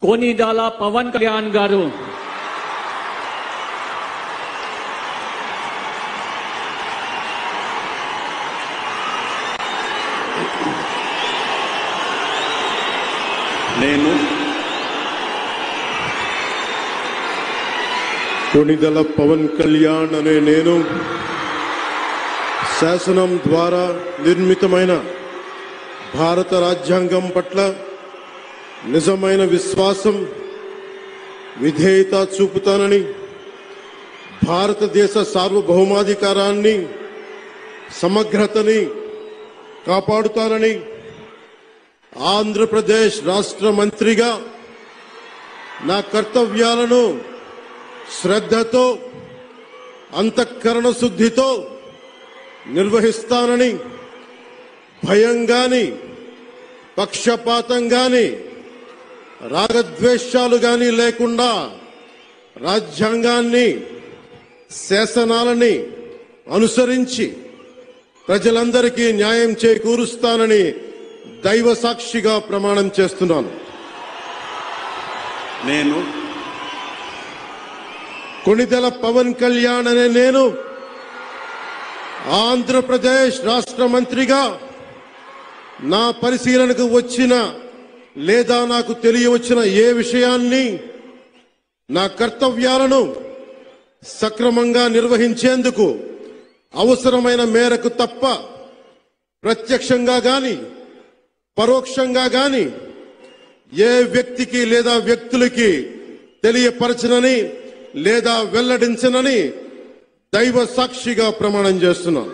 कोनिदाल पवन कल्याण गारू कोनिदल पवन कल्याण अने नेनु शासनं द्वारा निर्मितमैन भारत राज्यांगं पट्ल निजमैन विश्वासं विधेयता चूपुताननि भारतदेश सार्वभौमाधिकारान्नि समग्रतनि कापाडुताननि आंध्र प्रदेश राष्ट्र मंत्रिगा ना कर्तव्याలను శ్రద్ధతో అంతఃకరణ శుద్ధితో నిర్వహిస్తానని భయం గాని పక్షపాతం గాని రాగద్వేషాలు గాని లేకుండా రాజ్యాంగాన్ని శాసనాలని అనుసరించి ప్రజలందరికీ న్యాయం చేకూరుస్తానని దైవ సాక్షిగా ప్రమాణం చేస్తున్నాను। నేను कोनिदल पवन कल्याण अने नेनु आंध्र प्रदेश राष्ट्र मंत्रिगा ना परिशीलनकु वच्चिन लेदा नाकु तेलियवच्चिन ए विषयान्नि ना कर्तव्याలను సక్రమంగా నిర్వహించేందుకు అవసరమైన మేరకు తప్ప ప్రత్యక్షంగా గాని పరోక్షంగా గాని ఏ వ్యక్తికి లేదా వ్యక్తులకి తెలియపరచనని లేదా వెల్లడించనని దైవ సాక్షిగా ప్రమాణం చేస్తున్నాను।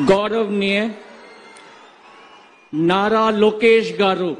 गौरवनीय नारा लोकेश गारू।